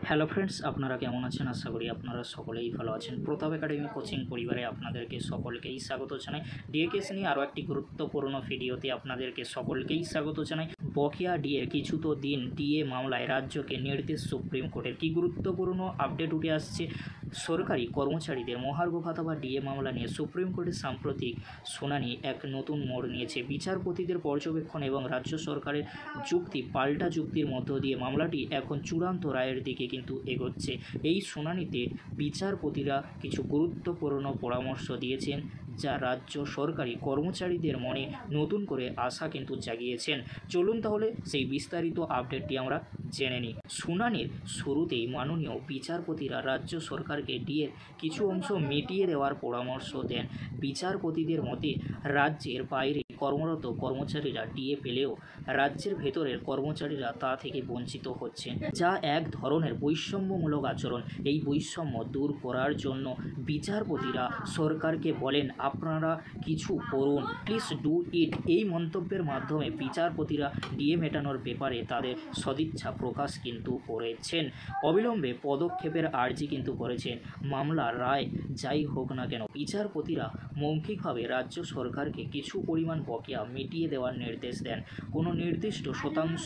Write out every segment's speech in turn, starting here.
Hello friends, আপনারা কেমন আছেন? আশা করি আপনারা সকলেই ভালো আছেন। প্রতাপ একাডেমি কোচিং পরিবারে আপনাদেরকে সকলকেই স্বাগত জানাই। ডিএকেএস নিয়ে আরও একটি গুরুত্বপূর্ণ ভিডিওতে আপনাদেরকে সকলকেই স্বাগত জানাই। বকেয়া ডিএর কিছু তো দিন ডিএ মামলায় রাজ্যকে নির্দেশ সুপ্রিম কোর্টের। কী গুরুত্বপূর্ণ আপডেট উঠে আসছে? সরকারি কর্মচারীদের মহার্ঘ ভাতা বা ডিএ মামলা নিয়ে সুপ্রিম কোর্টের সাম্প্রতিক শুনানি এক নতুন মোড় নিয়েছে। বিচারপতিদের পর্যবেক্ষণ এবং রাজ্য সরকারের যুক্তি, পাল্টা যুক্তির মধ্য দিয়ে মামলাটি এখন চূড়ান্ত রায়ের দিকে কিন্তু এগোচ্ছে। এই শুনানিতে বিচারপতিরা কিছু গুরুত্বপূর্ণ পরামর্শ দিয়েছেন, যা রাজ্য সরকারি কর্মচারীদের মনে নতুন করে আশা কিন্তু জাগিয়েছেন। চলুন তাহলে সেই বিস্তারিত আপডেটটি আমরা জেনে নিই। শুনানির শুরুতেই মাননীয় বিচারপতিরা রাজ্য সরকারকে ডিএর কিছু অংশ মিটিয়ে দেওয়ার পরামর্শ দেন। বিচারপতিদের মতে রাজ্যের বাইরে কর্মরত কর্মচারীরা ডিএ পেলেও রাজ্যের ভেতরের কর্মচারীরা তা থেকে বঞ্চিত হচ্ছেন, যা এক ধরনের বৈষম্যমূলক আচরণ। এই বৈষম্য দূর করার জন্য বিচারপতিরা সরকারকে বলেন, আপনারা কিছু করুন, প্লিজ ডু ইট। এই মন্তব্যের মাধ্যমে বিচারপতিরা ডিএ মেটানোর ব্যাপারে তাদের সদিচ্ছা প্রকাশ কিন্তু করেছেন। অবিলম্বে পদক্ষেপের আর্জি কিন্তু করেছেন। মামলার রায় যাই হোক না কেন, বিচারপতিরা মৌখিকভাবে রাজ্য সরকারকে কিছু পরিমাণ বকেয়া মিটিয়ে দেওয়ার নির্দেশ দেন। কোনো নির্দিষ্ট শতাংশ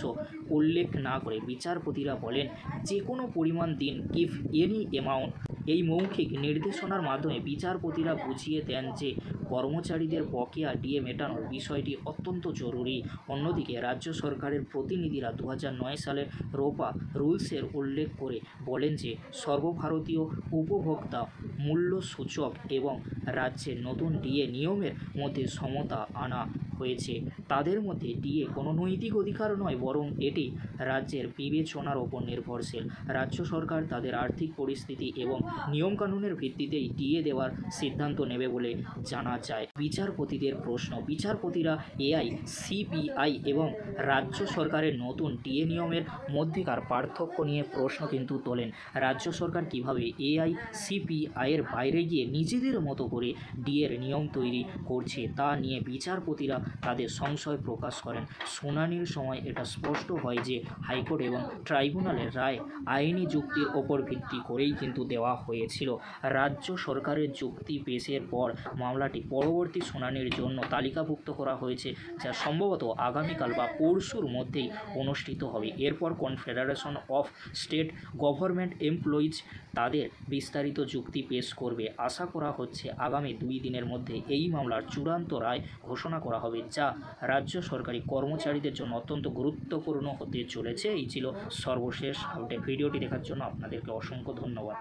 উল্লেখ না করে বিচারপতিরা বলেন, যে কোনো পরিমাণ দিন, গিভ এনি অ্যামাউন্ট। এই মৌখিক নির্দেশনার মাধ্যমে বিচারপতিরা বুঝিয়ে দেন যে কর্মচারীদের বকেয়া ডিএ মেটানোর বিষয়টি অত্যন্ত জরুরি। অন্যদিকে রাজ্য সরকারের প্রতিনিধিরা 2009 সালের রোপা রুলসের উল্লেখ করে বলেন যে সর্বভারতীয় উপভোক্তা মূল্য সূচক এবং রাজ্যের নতুন ডিএ নিয়মের মধ্যে সমতা আনা হয়েছে। তাদের মধ্যে ডিএ কোনো নৈতিক অধিকার নয়, বরং এটি রাজ্যের বিবেচনার ওপর নির্ভরশীল। রাজ্য সরকার তাদের আর্থিক পরিস্থিতি এবং নিয়মকানুনের ভিত্তিতেই ডিএ দেওয়ার সিদ্ধান্ত নেবে বলে জানা যায়। বিচারপতিদের প্রশ্ন। বিচারপতিরা এআই, সিপিআই এবং রাজ্য সরকারের নতুন ডিএ নিয়মের মধ্যেকার পার্থক্য নিয়ে প্রশ্ন কিন্তু তোলেন। রাজ্য সরকার কিভাবে এআই, সিপিআইয়ের বাইরে গিয়ে নিজেদের মতো করে ডিএর নিয়ম তৈরি করছে তা নিয়ে বিচারপতিরা তাদের সংশয় প্রকাশ করেন। শুনানির সময় এটা স্পষ্ট হয় যে হাইকোর্ট এবং ট্রাইব্যুনালের রায় আইনি যুক্তির ওপর ভিত্তি করেই কিন্তু দেওয়া হয়েছিল। রাজ্য সরকারের যুক্তি পেশের পর মামলাটি পরবর্তী শুনানির জন্য তালিকাভুক্ত করা হয়েছে, যা সম্ভবত আগামীকাল বা পরশুর মধ্যেই অনুষ্ঠিত হবে। এরপর confederation of state government employees তাদের বিস্তারিত যুক্তি পেশ করবে। আশা করা হচ্ছে আগামী 2 দিনের মধ্যে এই মামলার চূড়ান্ত রায় ঘোষণা করা হবে, যা রাজ্য সরকারি কর্মচারীদের জন্য অত্যন্ত গুরুত্বপূর্ণ হতে চলেছে। এই ছিল সর্বশেষ আপডেট। ভিডিওটি দেখার জন্য আপনাদেরকে অসংখ্য ধন্যবাদ।